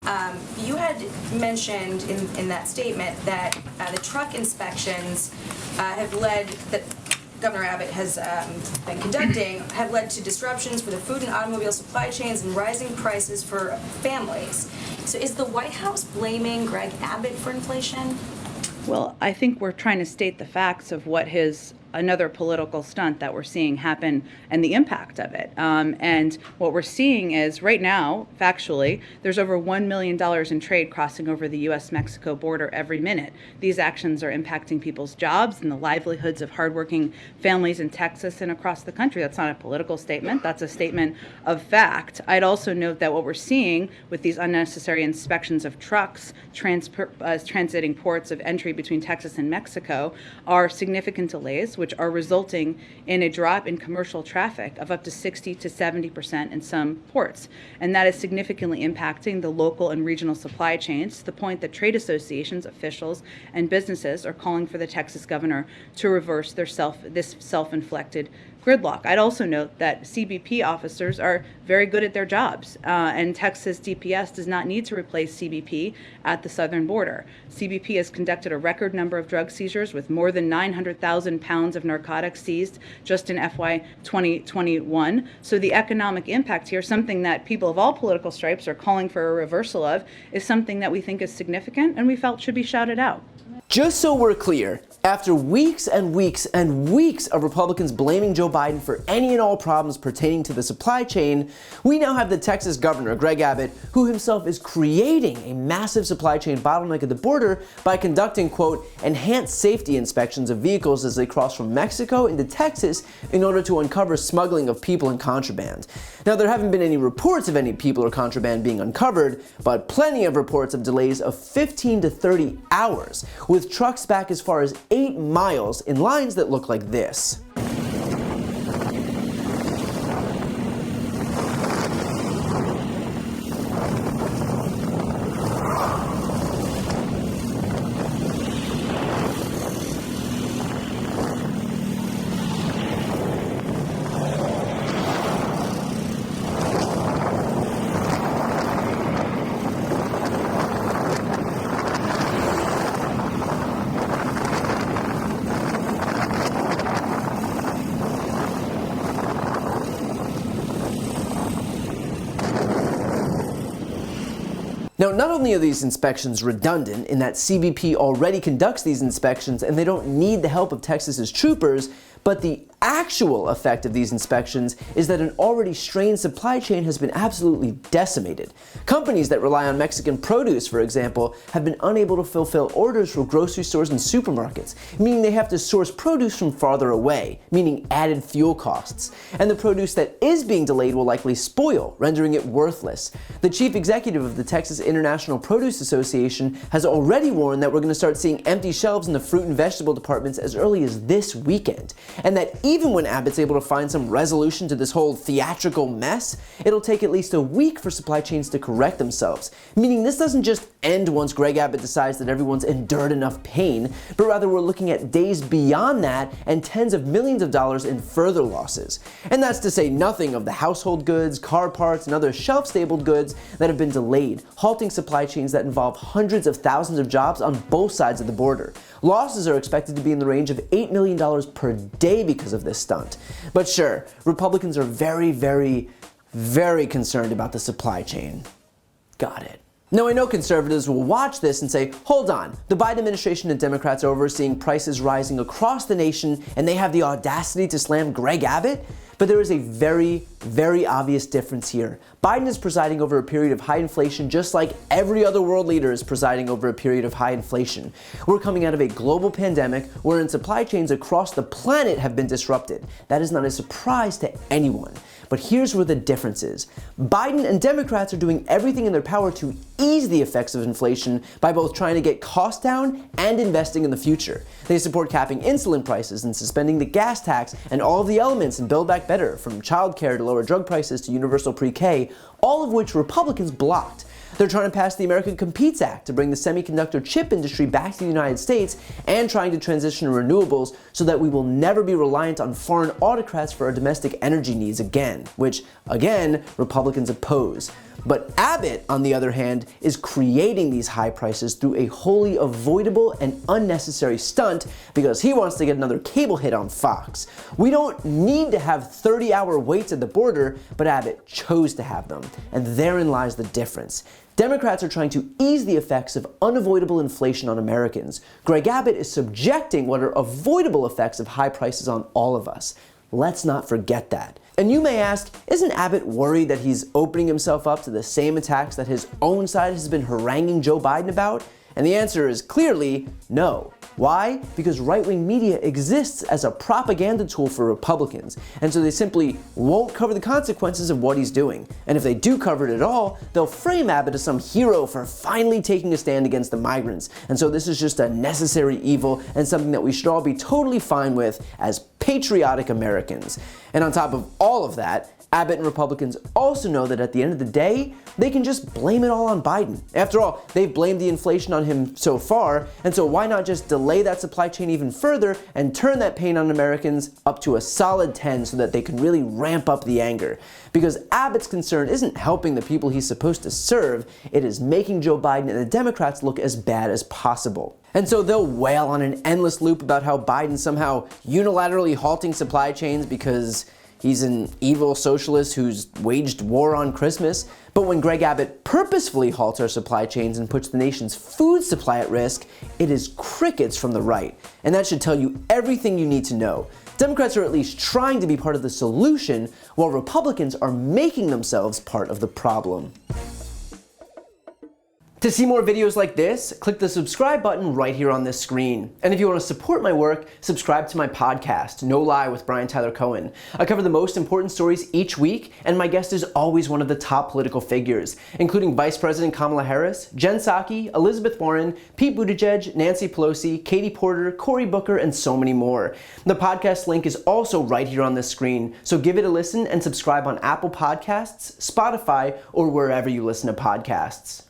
You had mentioned in that statement that the truck inspections have led, that Governor Abbott has been conducting, have led to disruptions for the food and automobile supply chains and rising prices for families. So is the White House blaming Greg Abbott for inflation? Well, I think we're trying to state the facts of what another political stunt that we're seeing happen and the impact of it. And what we're seeing is right now, factually, there's over $1 million in trade crossing over the U.S.-Mexico border every minute. These actions are impacting people's jobs and the livelihoods of hardworking families in Texas and across the country. That's not a political statement. That's a statement of fact. I'd also note that what we're seeing with these unnecessary inspections of trucks transiting ports of entry between Texas and Mexico are significant delays, which are resulting in a drop in commercial traffic of up to 60 to 70% in some ports. And that is significantly impacting the local and regional supply chains to the point that trade associations, officials, and businesses are calling for the Texas governor to reverse this self-inflicted gridlock. I'd also note that CBP officers are very good at their jobs, and Texas DPS does not need to replace CBP at the southern border. CBP has conducted a record number of drug seizures with more than 900,000 pounds of narcotics seized just in FY 2021. So the economic impact here, something that people of all political stripes are calling for a reversal of, is something that we think is significant and we felt should be shouted out. Just so we're clear, after weeks and weeks and weeks of Republicans blaming Joe Biden for any and all problems pertaining to the supply chain, we now have the Texas governor, Greg Abbott, who himself is creating a massive supply chain bottleneck at the border by conducting, quote, enhanced safety inspections of vehicles as they cross from Mexico into Texas in order to uncover smuggling of people and contraband. Now, there haven't been any reports of any people or contraband being uncovered, but plenty of reports of delays of 15 to 30 hours, with trucks back as far as 8 miles in lines that look like this. Now, not only are these inspections redundant in that CBP already conducts these inspections and they don't need the help of Texas's troopers, but the actual effect of these inspections is that an already strained supply chain has been absolutely decimated. Companies that rely on Mexican produce, for example, have been unable to fulfill orders for grocery stores and supermarkets, meaning they have to source produce from farther away, meaning added fuel costs. And the produce that is being delayed will likely spoil, rendering it worthless. The chief executive of the Texas International Produce Association has already warned that we're going to start seeing empty shelves in the fruit and vegetable departments as early as this weekend, and that even when Abbott's able to find some resolution to this whole theatrical mess, it'll take at least a week for supply chains to correct themselves, meaning this doesn't just end once Greg Abbott decides that everyone's endured enough pain, but rather we're looking at days beyond that and tens of millions of dollars in further losses. And that's to say nothing of the household goods, car parts, and other shelf-stabled goods that have been delayed, halting supply chains that involve hundreds of thousands of jobs on both sides of the border. Losses are expected to be in the range of $8 million per day because of this stunt. But sure, Republicans are very, very, very concerned about the supply chain. Got it. Now, I know conservatives will watch this and say, hold on, the Biden administration and Democrats are overseeing prices rising across the nation and they have the audacity to slam Greg Abbott? But there is a very, very obvious difference here. Biden is presiding over a period of high inflation just like every other world leader is presiding over a period of high inflation. We're coming out of a global pandemic wherein supply chains across the planet have been disrupted. That is not a surprise to anyone. But here's where the difference is. Biden and Democrats are doing everything in their power to ease the effects of inflation by both trying to get costs down and investing in the future. They support capping insulin prices and suspending the gas tax and all of the elements in Build Back Better, from childcare to lower drug prices to universal pre-K, all of which Republicans blocked. They're trying to pass the American Competes Act to bring the semiconductor chip industry back to the United States and trying to transition to renewables so that we will never be reliant on foreign autocrats for our domestic energy needs again, which, again, Republicans oppose. But Abbott, on the other hand, is creating these high prices through a wholly avoidable and unnecessary stunt because he wants to get another cable hit on Fox. We don't need to have 30-hour waits at the border, but Abbott chose to have them, and therein lies the difference. Democrats are trying to ease the effects of unavoidable inflation on Americans. Greg Abbott is subjecting what are avoidable effects of high prices on all of us. Let's not forget that. And you may ask, isn't Abbott worried that he's opening himself up to the same attacks that his own side has been haranguing Joe Biden about? And the answer is clearly no. Why? Because right-wing media exists as a propaganda tool for Republicans, and so they simply won't cover the consequences of what he's doing. And if they do cover it at all, they'll frame Abbott as some hero for finally taking a stand against the migrants. And so this is just a necessary evil and something that we should all be totally fine with as patriotic Americans. And on top of all of that, Abbott and Republicans also know that at the end of the day, they can just blame it all on Biden. After all, they've blamed the inflation on him so far, and so why not just delay that supply chain even further and turn that pain on Americans up to a solid 10 so that they can really ramp up the anger? Because Abbott's concern isn't helping the people he's supposed to serve, it is making Joe Biden and the Democrats look as bad as possible. And so they'll wail on an endless loop about how Biden's somehow unilaterally halting supply chains because he's an evil socialist who's waged war on Christmas. But when Greg Abbott purposefully halts our supply chains and puts the nation's food supply at risk, it is crickets from the right. And that should tell you everything you need to know. Democrats are at least trying to be part of the solution, while Republicans are making themselves part of the problem. To see more videos like this, click the subscribe button right here on this screen. And if you want to support my work, subscribe to my podcast, No Lie with Brian Tyler Cohen. I cover the most important stories each week, and my guest is always one of the top political figures, including Vice President Kamala Harris, Jen Psaki, Elizabeth Warren, Pete Buttigieg, Nancy Pelosi, Katie Porter, Cory Booker, and so many more. The podcast link is also right here on this screen, so give it a listen and subscribe on Apple Podcasts, Spotify, or wherever you listen to podcasts.